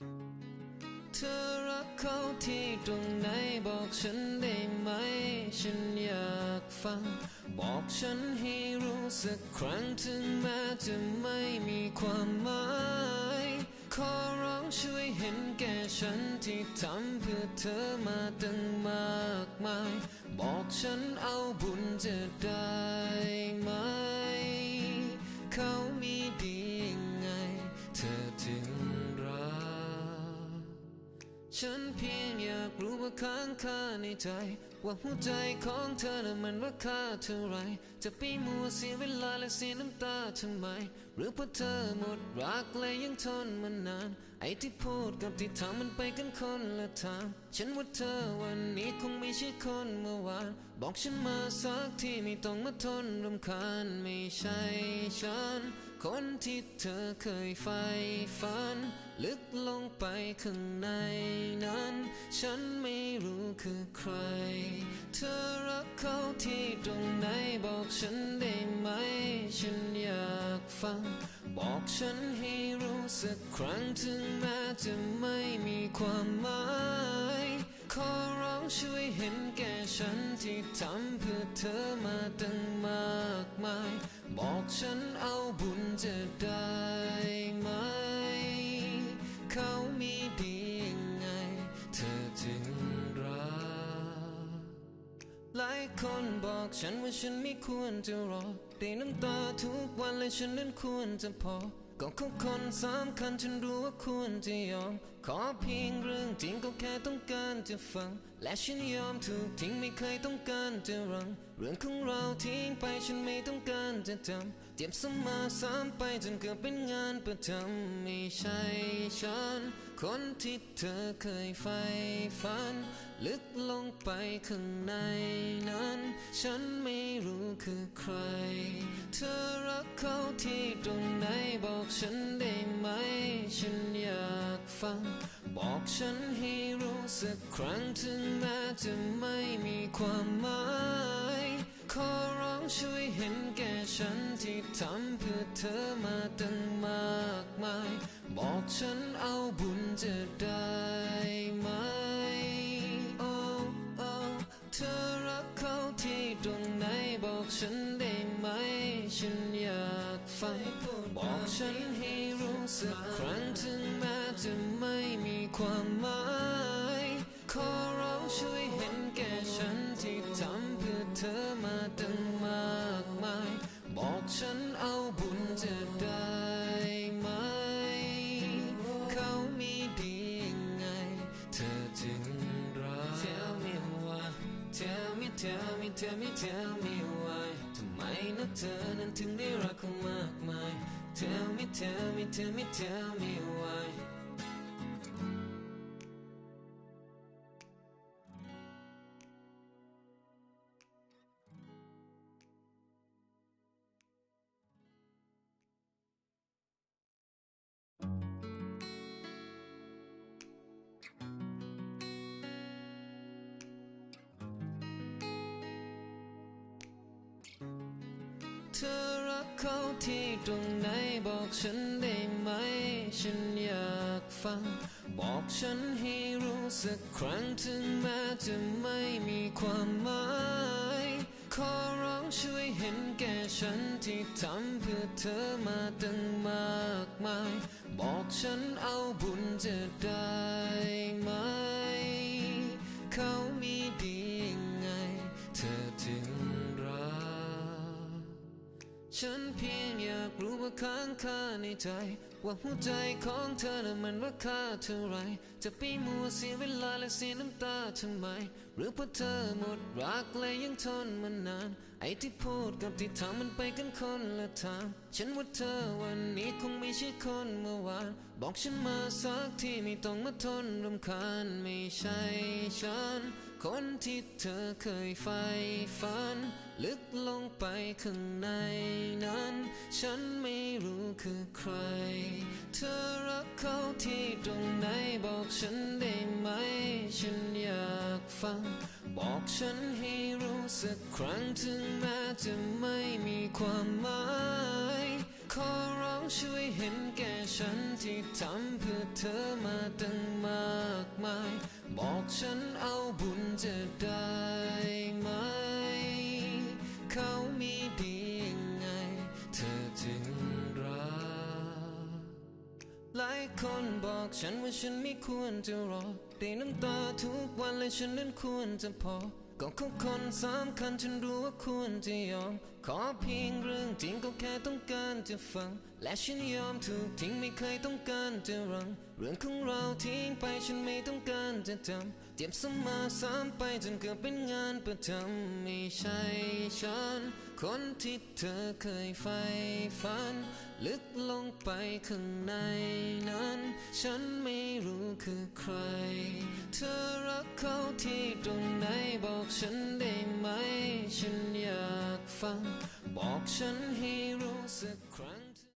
เธอรักเขาที่ตรงไหนบอกฉันได้ไหมฉันอยากฟังบอกฉันให้รู้สักครั้งถึงแม้จะไม่มีความหมายขอร้องช่วยเห็นแก่ฉันที่ทำเพื่อเธอมาตั้งมากมายบอกฉันเอาบุญจะได้ไหมเขามีดียังไงเธอถึงรักฉันเพียงอยากรู้ว่าค้างคาในใจว่าหัวใจของเธอน่ะมันราคาเท่าไรจะไปมัวเสียเวลาและเสียน้ำตาทำไมหรือเพราะเธอหมดรักและยังทนมานานไอ้ที่พูดกับที่ทำมันไปกันคนละทางฉันว่าเธอวันนี้คงไม่ใช่คนเมื่อวานบอกฉันมาสักทีไม่ต้องมาทนรำคาญไม่ใช่ฉันคนที่เธอเคยใฝ่ฝันลึกลงไปข้างในนั้นฉันไม่รู้คือใครเธอรักเขาที่ตรงไหนบอกฉันได้ไหมฉันอยากฟังบอกฉันให้รู้สักครั้งถึงแม้จะไม่มีความหมายขอร้องช่วยเห็นแก่ฉันที่ทำเพื่อเธอมาตั้งมากมายบอกฉันเอาบุญจะได้ไหมเขามีดียังไงเธอจึงรักหลายคนบอกฉันว่าฉันไม่ควรจะรอได้น้ำตาทุกวันและฉันนั้นควรจะพอก็ของคนสำคัญฉันรู้ว่าควรจะยอมขอเพียงเรื่องจริงก็แค่ต้องการจะฟังและฉันยอมถูกทิ้งไม่เคยต้องการจะรังเรื่องของเราทิ้งไปฉันไม่ต้องการจะจำเจ็บซ้ำมาซ้ำไปจนเกือบเป็นงานประจำไม่ใช่ฉันคนที่เธอเคยใฝ่ฝันลึกลงไปข้างในนั้นฉันไม่รู้คือใครเธอรักเขาที่ตรงไหนบอกฉันได้ไหมฉันอยากฟังบอกฉันให้รู้สักครั้งถึงแม้จะไม่มีความหมายขอร้องช่วยเห็นแก่ฉันที่ทำเพื่อเธอมาตั้งมากมายบอกฉันเอาบุญจะได้ไหมโอ้โอ้เธอรักเขาที่ตรงไหนบอกฉันได้ไหมฉันอยากฟังบอกฉันให้รู้สักครั้งถึงแม้จะไม่มีความหมายขอร้องช่วยเห็นแก่ฉันที่ทำเพื่อเธอมาตั้งมากมายบอกฉันเอาบุญจะได้ไหมเขามีดียังไงเธอจึงรัก Tell me why Tell me Tell me Tell me Tell me why ทำไมนะเธอนั้นถึงได้รักเขามากมาย Tell me Tell me Tell me Tell me whyเธอรักเขาที่ตรงไหนบอกฉันได้ไหมฉันอยากฟังบอกฉันให้รู้สักครั้งถึงแม้จะไม่มีความหมายขอร้องช่วยเห็นแก่ฉันที่ทำเพื่อเธอมาตั้งมากมายบอกฉันเอาบุญจะได้ไหมเขามีดียังไงเธอถึงรักฉันเพียงอยากรู้ว่าค้างคาในใจว่าหัวใจของเธอน่ะมันราคาเท่าไรจะไปมัวเสียเวลาและเสียน้ำตาทำไมหรือเพราะเธอหมดรักและยังทนมานานไอ้ที่พูดกับที่ทำมันไปกันคนละทางฉันว่าเธอวันนี้คงไม่ใช่คนเมื่อวานบอกฉันมาสักทีไม่ต้องมาทนรำคาญไม่ใช่ฉันคนที่เธอเคยใฝ่ฝันลึกลงไปข้างในนั้นฉันไม่รู้คือใครเธอรักเขาที่ตรงไหนบอกฉันได้ไหมฉันอยากฟังบอกฉันให้รู้สักครั้งถึงแม้จะไม่มีความหมายข ขอร้องช่วยเห็นแก่ฉันที่ทำเพื่อเธอมาตั้งมากมายบอกฉันเอาบุญจะได้ไหมเขามีดียังไงเธอจึงรักหลายคนบอกฉันว่าฉันไม่ควรจะรอได้น้ำตาทุกวันและฉันนั้นควรจะพอก็ของคนสำคัญฉันรู้ว่าควรจะยอมขอเพียงเรื่องจริงก็แค่ต้องการจะฟังและฉันยอมถูกทิ้งไม่เคยต้องการจะรังเรื่องของเราทิ้งไปฉันไม่ต้องการจะจำเจ็บซ้ำไปจนเกือบเป็นงานประจำไม่ใช่ฉันคนที่เธอเคยใฝ่ฝันลึกลงไปข้างในนั้นฉันไม่รู้คือใครเธอรักเขาที่ตรงไหนบอกฉันได้ไหมฉันอยากฟังบอกฉันให้รู้สักครั้ง